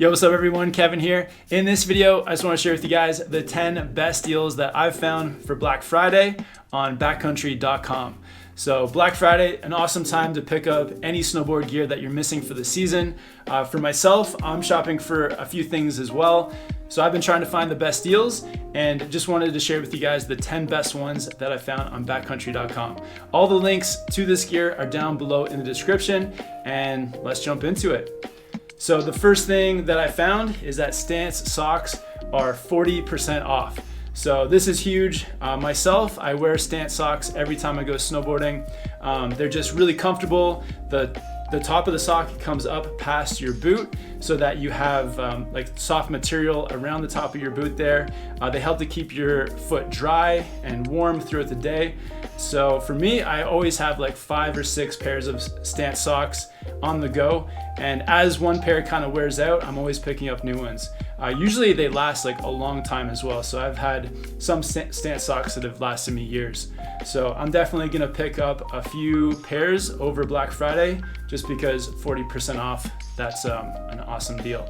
Yo, what's up everyone? Kevin here. In this video, I just want to share with you guys the 10 best deals that I've found for Black Friday on backcountry.com. So Black Friday, an awesome time to pick up any snowboard gear that you're missing for the season. For myself, I'm shopping for a few things as well. So I've been trying to find the best deals and just wanted to share with you guys the 10 best ones that I found on backcountry.com. All the links to this gear are down below in the description, and let's jump into it. So the first thing that I found is that Stance socks are 40% off. So this is huge. Myself, I wear Stance socks every time I go snowboarding. They're just really comfortable. The top of the sock comes up past your boot so that you have like soft material around the top of your boot there. They help to keep your foot dry and warm throughout the day. So for me, I always have like 5 or 6 pairs of Stance socks on the go. And as one pair kind of wears out, I'm always picking up new ones. Usually they last like a long time as well. So I've had some Stance socks that have lasted me years. So I'm definitely gonna pick up a few pairs over Black Friday just because 40% off, that's an awesome deal.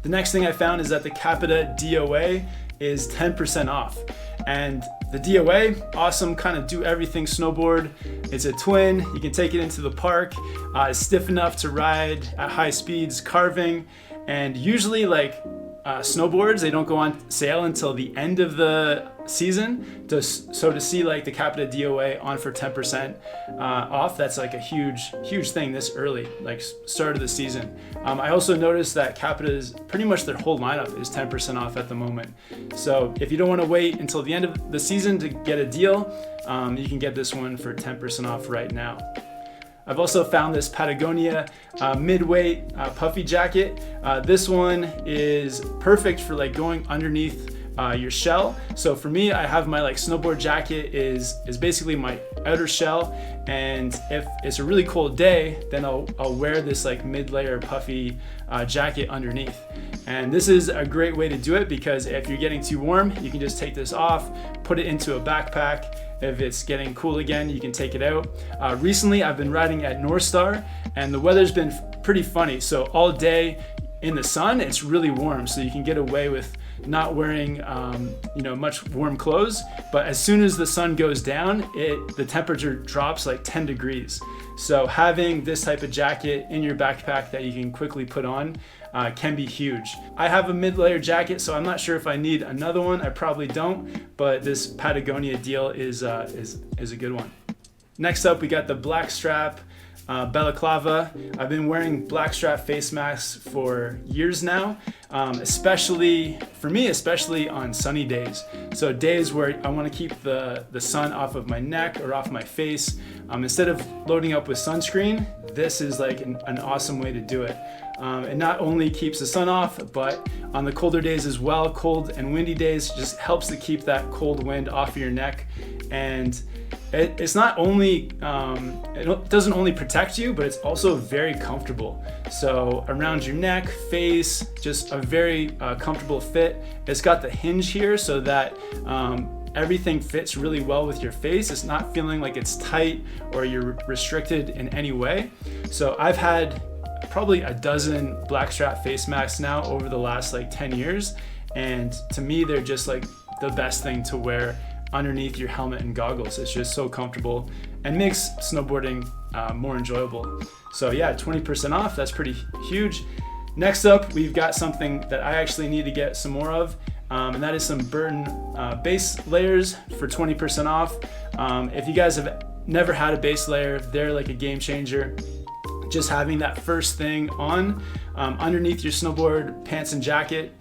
The next thing I found is that the Capita DOA is 10% off. And the DOA, awesome kind of do everything snowboard. It's a twin, you can take it into the park. It's stiff enough to ride at high speeds, carving. And usually like snowboards, they don't go on sale until the end of the season. So to see like the Capita DOA on for 10% off, that's like a huge thing this early, like start of the season. I also noticed that Capita is pretty much their whole lineup is 10% off at the moment. So if you don't want to wait until the end of the season to get a deal, you can get this one for 10% off right now. I've also found this Patagonia mid-weight puffy jacket. This one is perfect for like going underneath your shell. So for me, I have my like snowboard jacket is basically my outer shell, and if it's a really cold day, then I'll wear this like mid-layer puffy jacket underneath. And this is a great way to do it because if you're getting too warm, you can just take this off, put it into a backpack. If it's getting cool again, you can take it out. Recently, I've been riding at North Star, and the weather's been pretty funny. So all day in the sun, it's really warm. So you can get away with not wearing much warm clothes. But as soon as the sun goes down, the temperature drops like 10 degrees. So having this type of jacket in your backpack that you can quickly put on can be huge. I have a mid-layer jacket, so I'm not sure if I need another one. I probably don't, but this Patagonia deal is a good one. Next up, we got the Blackstrap Bellaclava. I've been wearing Blackstrap face masks for years now, especially on sunny days. So days where I want to keep the sun off of my neck or off my face. Instead of loading up with sunscreen, this is like an awesome way to do it. It not only keeps the sun off, but on the colder days as well, cold and windy days, just helps to keep that cold wind off of your neck. And it's not only, it doesn't only protect you, but it's also very comfortable. So around your neck, face, just a very comfortable fit. It's got the hinge here so that everything fits really well with your face. It's not feeling like it's tight or you're restricted in any way. So I've had probably a dozen Blackstrap face masks now over the last like 10 years. And to me, they're just like the best thing to wear underneath your helmet and goggles. It's just so comfortable and makes snowboarding more enjoyable. So yeah, 20% off, that's pretty huge. Next up, we've got something that I actually need to get some more of, and that is some Burton base layers for 20% off. If you guys have never had a base layer, they're like a game changer. Just having that first thing on underneath your snowboard pants and jacket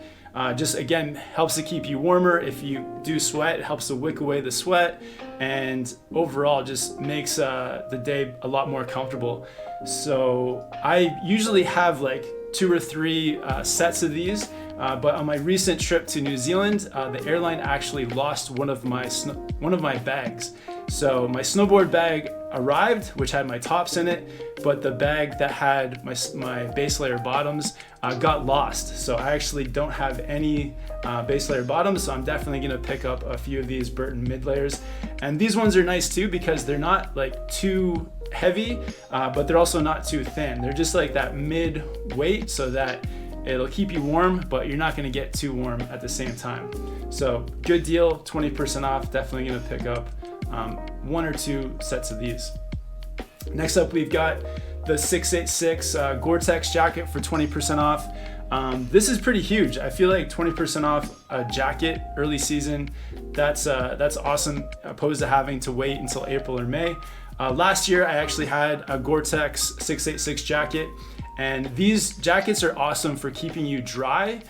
just again helps to keep you warmer. If you do sweat, it helps to wick away the sweat, and overall just makes the day a lot more comfortable. So I usually have like 2 or 3 sets of these, but on my recent trip to New Zealand, the airline actually lost one of my bags. So my snowboard bag arrived, which had my tops in it, but the bag that had my base layer bottoms got lost. So I actually don't have any base layer bottoms, so I'm definitely gonna pick up a few of these Burton mid layers. And these ones are nice too because they're not like too heavy, but they're also not too thin. They're just like that mid weight so that It'll keep you warm, but you're not gonna get too warm at the same time. So good deal, 20% off. Definitely gonna pick up 1 or 2 sets of these. Next up, we've got the 686 Gore-Tex jacket for 20% off. This is pretty huge. I feel like 20% off a jacket early season, that's awesome, opposed to having to wait until April or May. Last year, I actually had a Gore-Tex 686 jacket, and these jackets are awesome for keeping you dry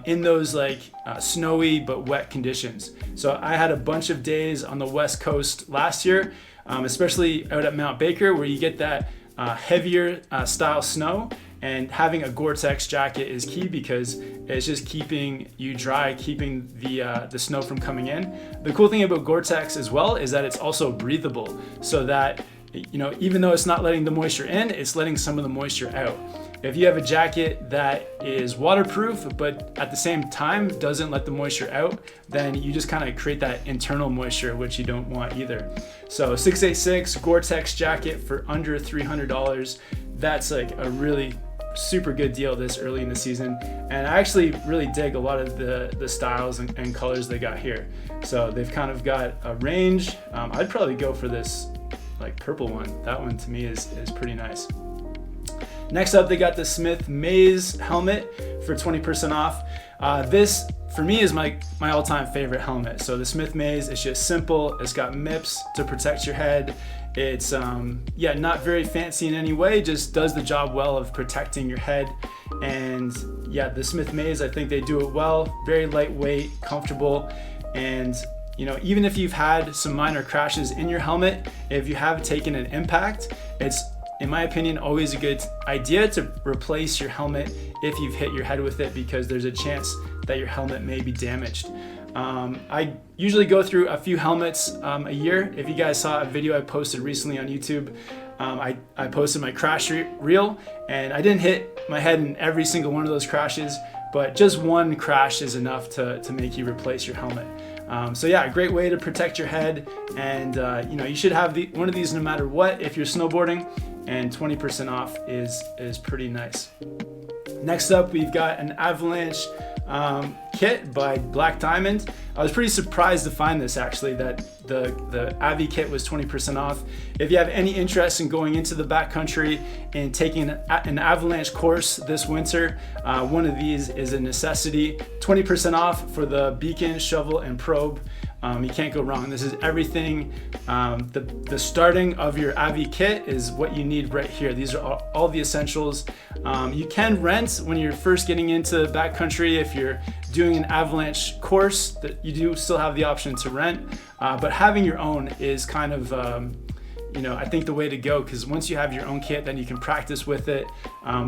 in those like snowy but wet conditions. So I had a bunch of days on the West Coast last year, especially out at Mount Baker, where you get that heavier style snow, and having a Gore-Tex jacket is key because it's just keeping you dry, keeping the snow from coming in. The cool thing about Gore-Tex as well is that it's also breathable, so that, you know, even though it's not letting the moisture in, it's letting some of the moisture out. If you have a jacket that is waterproof but at the same time doesn't let the moisture out, then you just kind of create that internal moisture, which you don't want either. So 686 Gore-Tex jacket for under $300. That's like a really super good deal this early in the season, and I actually really dig a lot of the styles and colors they got here. So they've kind of got a range. I'd probably go for this like purple one. That one to me is pretty nice. Next up, they got the Smith Maze helmet for 20% off. This for me is my all-time favorite helmet. So the Smith Maze, it's just simple. It's got MIPS to protect your head. It's not very fancy in any way, just does the job well of protecting your head. And yeah, the Smith Maze, I think they do it well. Very lightweight, comfortable, and you know, even if you've had some minor crashes in your helmet, if you have taken an impact, it's, in my opinion, always a good idea to replace your helmet if you've hit your head with it, because there's a chance that your helmet may be damaged. I usually go through a few helmets a year. If you guys saw a video I posted recently on YouTube, I posted my crash reel, and I didn't hit my head in every single one of those crashes, but just one crash is enough to make you replace your helmet. So yeah, a great way to protect your head, and you know, you should have one of these no matter what if you're snowboarding, and 20% off is pretty nice. Next up, we've got an Avalanche Kit by Black Diamond. I was pretty surprised to find this actually, that the Avi Kit was 20% off. If you have any interest in going into the backcountry and taking an avalanche course this winter, one of these is a necessity. 20% off for the beacon, shovel, and probe. You can't go wrong. This is everything. The starting of your Avi kit is what you need right here. These are all the essentials. You can rent when you're first getting into backcountry. If you're doing an avalanche course, that you do still have the option to rent. But having your own is kind of, you know, I think the way to go, because once you have your own kit, then you can practice with it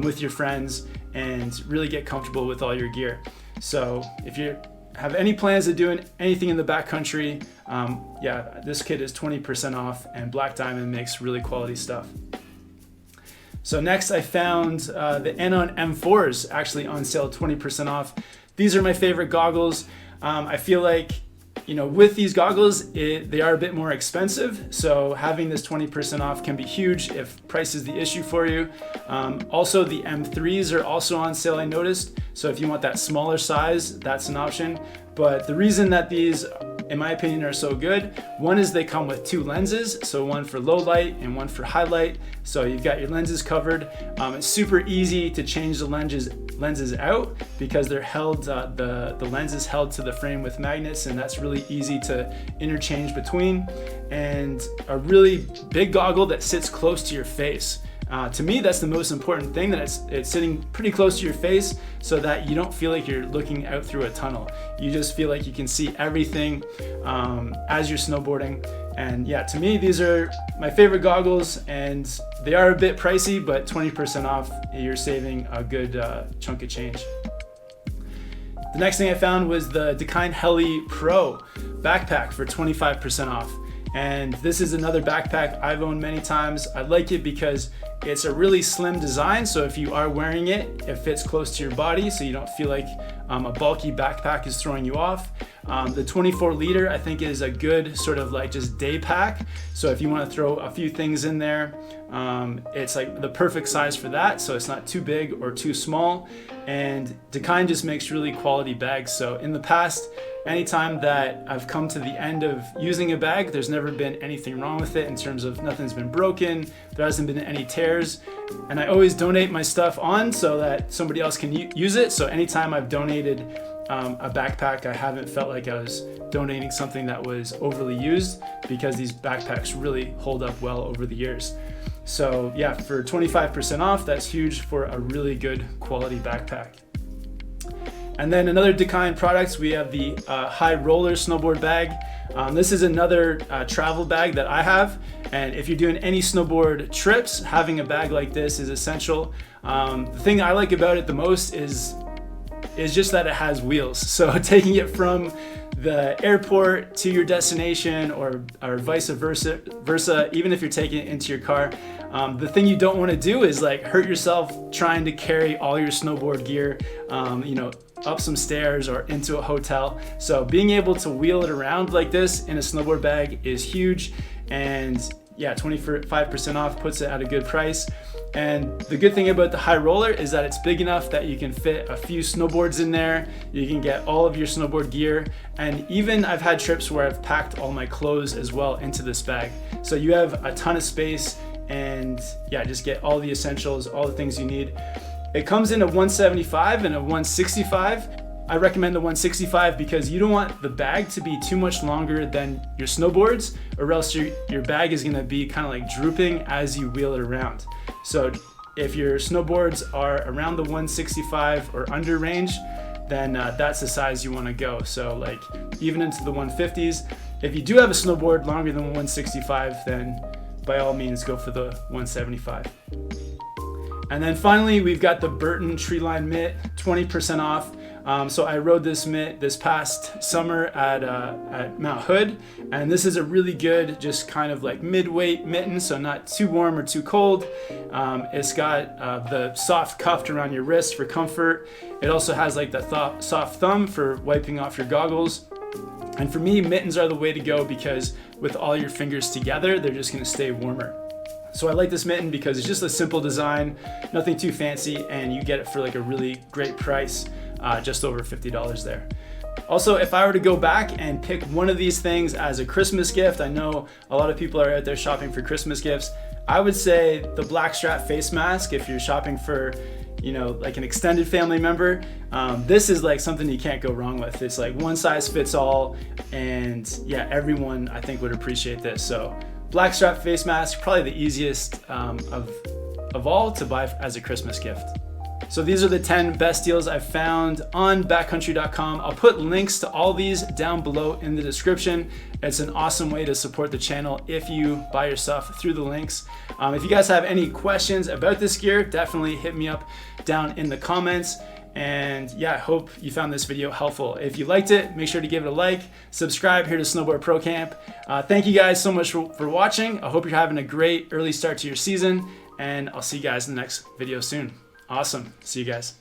with your friends and really get comfortable with all your gear. So if you have any plans of doing anything in the backcountry, yeah, this kit is 20% off, and Black Diamond makes really quality stuff. So next, I found the Anon M4s actually on sale, 20% off. These are my favorite goggles. I feel like, you know, with these goggles, they are a bit more expensive, so having this 20% off can be huge if price is the issue for you. Also, the M3s are also on sale, I noticed, so if you want that smaller size, that's an option. But the reason that these, in my opinion, are so good, one is they come with 2 lenses, so one for low light and one for high light, so you've got your lenses covered. It's super easy to change the lenses out because they're held, the lens is held to the frame with magnets, and that's really easy to interchange between. And a really big goggle that sits close to your face. To me, that's the most important thing, that it's sitting pretty close to your face so that you don't feel like you're looking out through a tunnel. You just feel like you can see everything as you're snowboarding. And yeah, to me, these are my favorite goggles, and they are a bit pricey, but 20% off, you're saving a good chunk of change. The next thing I found was the Dakine Heli Pro backpack for 25% off. And this is another backpack I've owned many times. I like it because It's a really slim design, so if you are wearing it, it fits close to your body, so you don't feel like a bulky backpack is throwing you off. The 24 liter, I think, is a good sort of like just day pack. So if you want to throw a few things in there, it's like the perfect size for that. So it's not too big or too small. And Dakine just makes really quality bags. So in the past, anytime that I've come to the end of using a bag, there's never been anything wrong with it in terms of nothing's been broken, there hasn't been any tears, and I always donate my stuff on so that somebody else can use it. So anytime I've donated a backpack, I haven't felt like I was donating something that was overly used, because these backpacks really hold up well over the years. So yeah, for 25% off, that's huge for a really good quality backpack. And then another Dakine products, we have the High Roller Snowboard bag. This is another travel bag that I have, and if you're doing any snowboard trips, having a bag like this is essential. The thing I like about it the most is just that it has wheels. So taking it from the airport to your destination, or vice versa, even if you're taking it into your car, the thing you don't want to do is like hurt yourself trying to carry all your snowboard gear, up some stairs or into a hotel. So being able to wheel it around like this in a snowboard bag is huge, and yeah, 25% off puts it at a good price. And the good thing about the High Roller is that it's big enough that you can fit a few snowboards in there. You can get all of your snowboard gear, and even I've had trips where I've packed all my clothes as well into this bag. So you have a ton of space, and yeah, just get all the essentials, all the things you need. It comes in a 175 and a 165. I recommend the 165 because you don't want the bag to be too much longer than your snowboards, or else your bag is gonna be kind of like drooping as you wheel it around. So if your snowboards are around the 165 or under range, then that's the size you wanna go. So like even into the 150s. If you do have a snowboard longer than 165, then by all means go for the 175. And then finally, we've got the Burton Treeline Mitt, 20% off. So I rode this mitt this past summer at Mount Hood, and this is a really good, just kind of like mid-weight mitten, so not too warm or too cold. It's got the soft cuff around your wrist for comfort. It also has like the soft thumb for wiping off your goggles. And for me, mittens are the way to go because with all your fingers together, they're just gonna stay warmer. So I like this mitten because it's just a simple design, nothing too fancy, and you get it for like a really great price, just over $50 there. Also, if I were to go back and pick one of these things as a Christmas gift, I know a lot of people are out there shopping for Christmas gifts. I would say the blackstrap face mask if you're shopping for, like an extended family member. This is like something you can't go wrong with. It's like one size fits all, and yeah, everyone I think would appreciate this. So blackstrap face mask, probably the easiest of all to buy as a Christmas gift. So these are the 10 best deals I've found on backcountry.com. I'll put links to all these down below in the description. It's an awesome way to support the channel if you buy your stuff through the links. If you guys have any questions about this gear, definitely hit me up down in the comments. And yeah, I hope you found this video helpful. If you liked it, make sure to give it a like, subscribe here to Snowboard Pro Camp. Thank you guys so much for watching. I hope you're having a great early start to your season, and I'll see you guys in the next video soon. Awesome. See you guys.